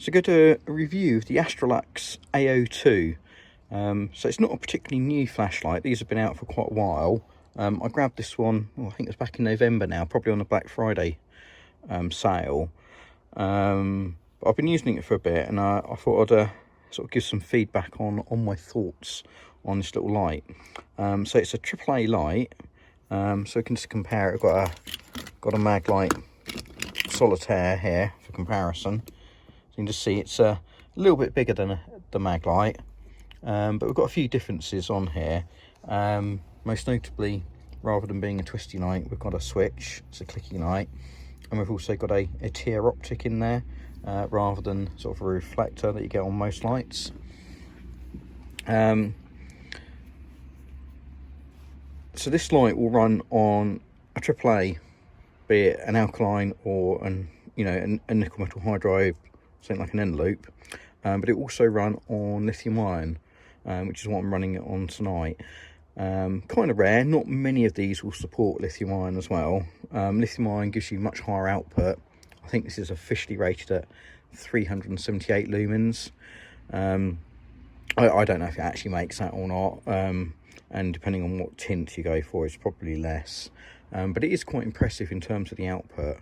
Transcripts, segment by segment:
So go to a review of the Astrolux A02. So it's not a particularly new flashlight. These have been out for quite a while. I grabbed this one, I think it was back in November now, probably on the Black Friday sale. But I've been using it for a bit, and I thought I'd sort of give some feedback on my thoughts on this little light. So it's a AAA light. So we can just compare it. I've got a Maglite Solitaire here for comparison. So you can just see it's a little bit bigger than the Maglite, but we've got a few differences on here. Most notably, rather than being a twisty light, we've got a switch. It's a clicky light, and we've also got a tear optic in there, rather than sort of a reflector that you get on most lights. So this light will run on a AAA, be it an alkaline or a nickel metal hydride, something like an end loop, but it also run on lithium ion, which is what I'm running it on tonight. Kind of rare. Not many of these will support lithium ion as well. Lithium ion gives you much higher output. I think this is officially rated at 378 lumens. I don't know if it actually makes that or not, and depending on what tint you go for, it's probably less, but it is quite impressive in terms of the output.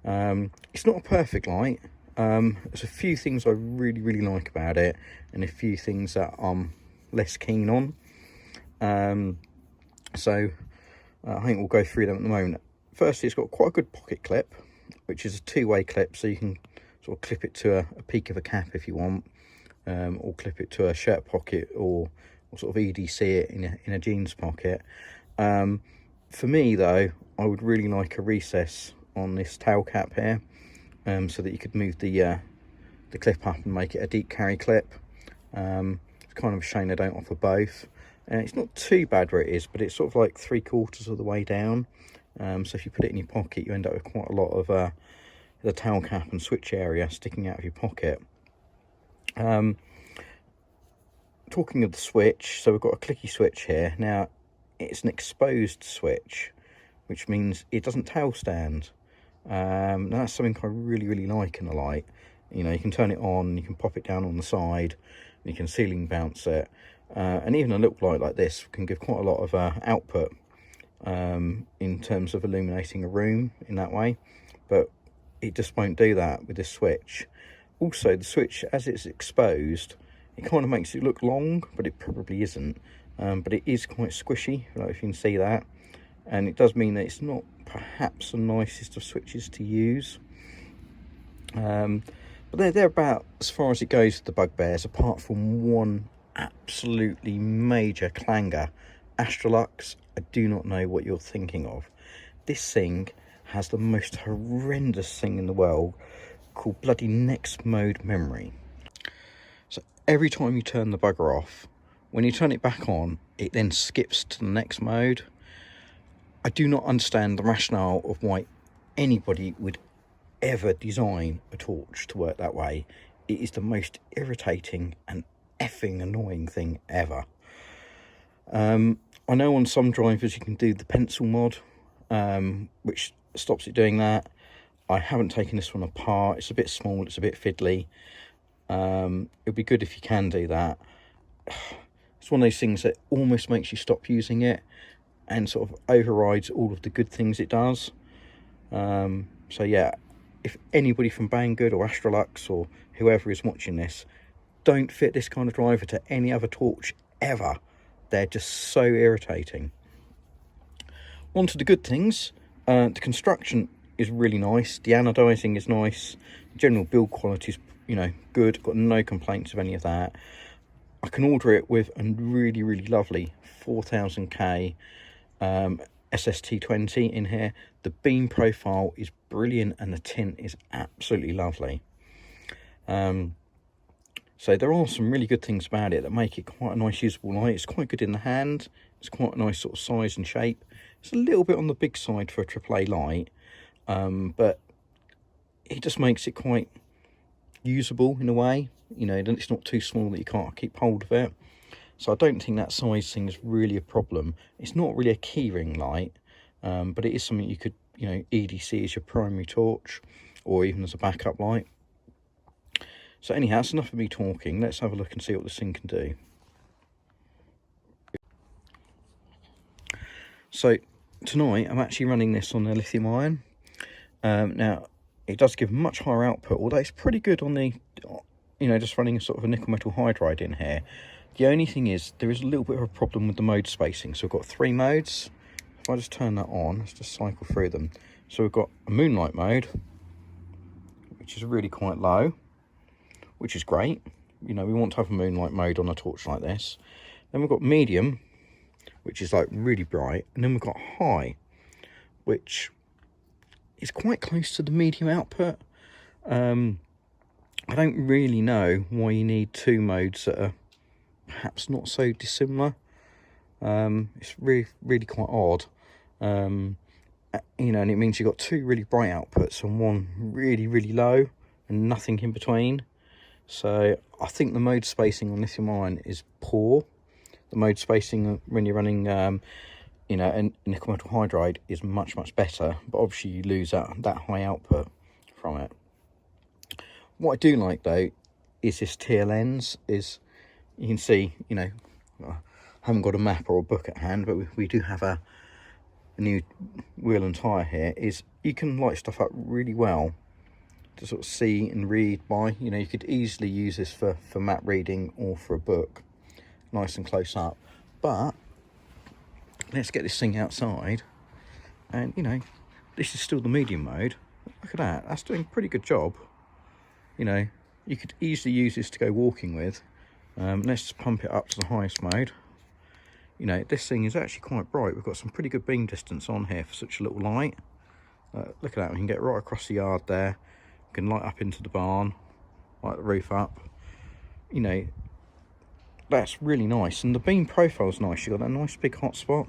It's not a perfect light. There's a few things I really like about it, and a few things that I'm less keen on. So I think we'll go through them at the moment. Firstly, it's got quite a good pocket clip, which is a two-way clip, so you can sort of clip it to a peak of a cap if you want, or clip it to a shirt pocket, or sort of EDC it in a jeans pocket. For me though, I would really like a recess on this tail cap here, so that you could move the clip up and make it a deep carry clip. It's kind of a shame they don't offer both. It's not too bad where it is, but it's sort of like 3/4 of the way down. So if you put it in your pocket, you end up with quite a lot of the tail cap and switch area sticking out of your pocket. Talking of the switch, so we've got a clicky switch here. Now, it's an exposed switch, which means it doesn't tail stand. Now that's something I really like in a light. You can turn it on, you can pop it down on the side, you can ceiling bounce it, and even a little light like this can give quite a lot of output in terms of illuminating a room in that way, but it just won't do that with this switch. Also, the switch, as it's exposed, it kind of makes it look long, but it probably isn't. But it is quite squishy, if you can see that, and it does mean that it's not perhaps the nicest of switches to use. But they're about as far as it goes with the bugbears, apart from one absolutely major clanger. Astrolux, I do not know what you're thinking of. This thing has the most horrendous thing in the world called bloody next mode memory. So every time you turn the bugger off, when you turn it back on, it then skips to the next mode. I do not understand the rationale of why anybody would ever design a torch to work that way. It is the most irritating and effing annoying thing ever. I know on some drivers you can do the pencil mod, which stops it doing that. I haven't taken this one apart. It's a bit small, it's a bit fiddly. It'd be good if you can do that. It's one of those things that almost makes you stop using it and sort of overrides all of the good things it does. So yeah, if anybody from Banggood or Astrolux or whoever is watching this, don't fit this kind of driver to any other torch ever. They're just so irritating. On to the good things. The construction is really nice. The anodizing is nice. The general build quality is, good. Got no complaints of any of that. I can order it with a really lovely 4000K SST-20 in here. The beam profile is brilliant and the tint is absolutely lovely. So there are some really good things about it that make it quite a nice usable light. It's quite good in the hand. It's quite a nice sort of size and shape. It's a little bit on the big side for a AAA light, but it just makes it quite usable in a way. It's not too small that you can't keep hold of it. So I don't think that size thing is really a problem. It's not really a keyring light, but it is something you could, EDC as your primary torch, or even as a backup light. So anyhow, that's enough of me talking. Let's have a look and see what this thing can do. So tonight I'm actually running this on a lithium ion. Now it does give much higher output, although it's pretty good on the, you know, just running sort of a nickel metal hydride in here. The only thing is there is a little bit of a problem with the mode spacing. So we've got 3 modes. If I just turn that on, let's just cycle through them. So we've got a moonlight mode, which is really quite low, which is great. You know, we want to have a moonlight mode on a torch like this. Then we've got medium, which is like really bright, and then we've got high, which is quite close to the medium output. I don't really know why you need 2 modes that are perhaps not so dissimilar. It's really quite odd. You know, and it means you've got 2 really bright outputs and 1 really low and nothing in between. So I think the mode spacing on lithium ion is poor. The mode spacing when you're running you know, a nickel metal hydride is much better, but obviously you lose that high output from it. What I do like though is this tier lens. Is you can see, you know, I haven't got a map or a book at hand, but we do have a new wheel and tyre here. Is you can light stuff up really well to sort of see and read by. You know, you could easily use this for map reading or for a book, nice and close up. But let's get this thing outside, and you know, this is still the medium mode. Look at that, that's doing a pretty good job. You know, you could easily use this to go walking with. Let's just pump it up to the highest mode. You know, this thing is actually quite bright. We've got some pretty good beam distance on here for such a little light. Look at that, we can get right across the yard there. We can light up into the barn, light the roof up. You know, that's really nice, and the beam profile's nice. You've got a nice big hot spot,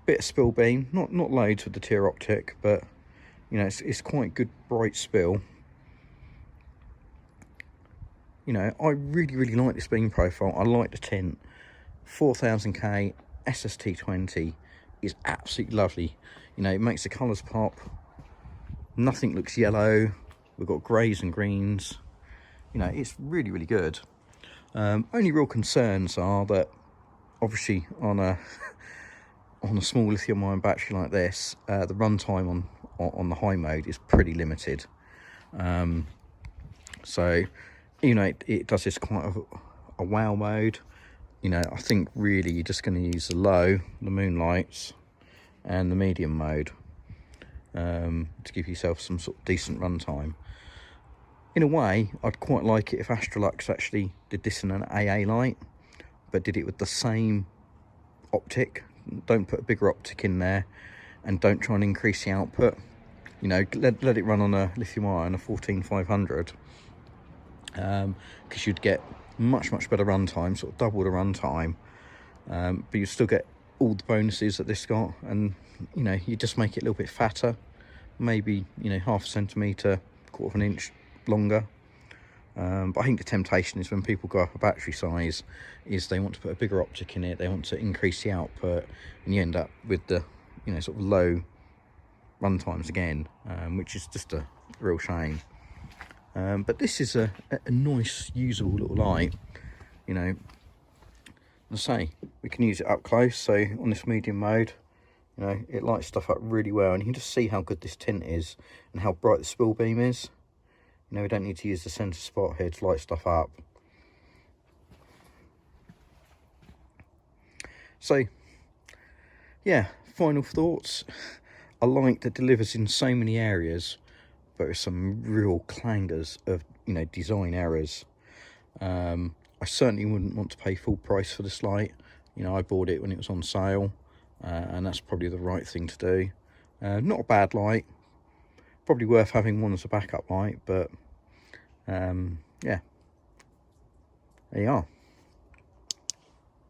bit of spill beam, not loads with the tier optic, but you know, it's quite good bright spill. You know, I really like this beam profile. I like the tint. 4000K SST-20 is absolutely lovely. You know, it makes the colours pop. Nothing looks yellow. We've got greys and greens. You know, it's really good. Only real concerns are that obviously on a small lithium ion battery like this, the runtime on the high mode is pretty limited. So you know, it does this quite a wow mode. You know, I think really you're just going to use the low, the moonlights, and the medium mode to give yourself some sort of decent runtime. In a way, I'd quite like it if Astrolux actually did this in an AA light, but did it with the same optic. Don't put a bigger optic in there, and don't try and increase the output. You know, let it run on a lithium ion, a 14500, because you'd get much better runtime, sort of double the runtime, but you still get all the bonuses that this got, and you know, you just make it a little bit fatter, maybe, you know, 0.5 centimetre, 1/4 inch longer. But I think the temptation is when people go up a battery size is they want to put a bigger optic in it, they want to increase the output, and you end up with the, you know, sort of low run times again, which is just a real shame. But this is a nice usable little light. You know, as I say, we can use it up close. So on this medium mode, you know, it lights stuff up really well, and you can just see how good this tint is and how bright the spill beam is. You know, we don't need to use the center spot here to light stuff up. So yeah, final thoughts. I like that it delivers in so many areas, but with some real clangers of, you know, design errors. I certainly wouldn't want to pay full price for this light. You know, I bought it when it was on sale, and that's probably the right thing to do. Not a bad light, probably worth having one as a backup light, but yeah, there you are.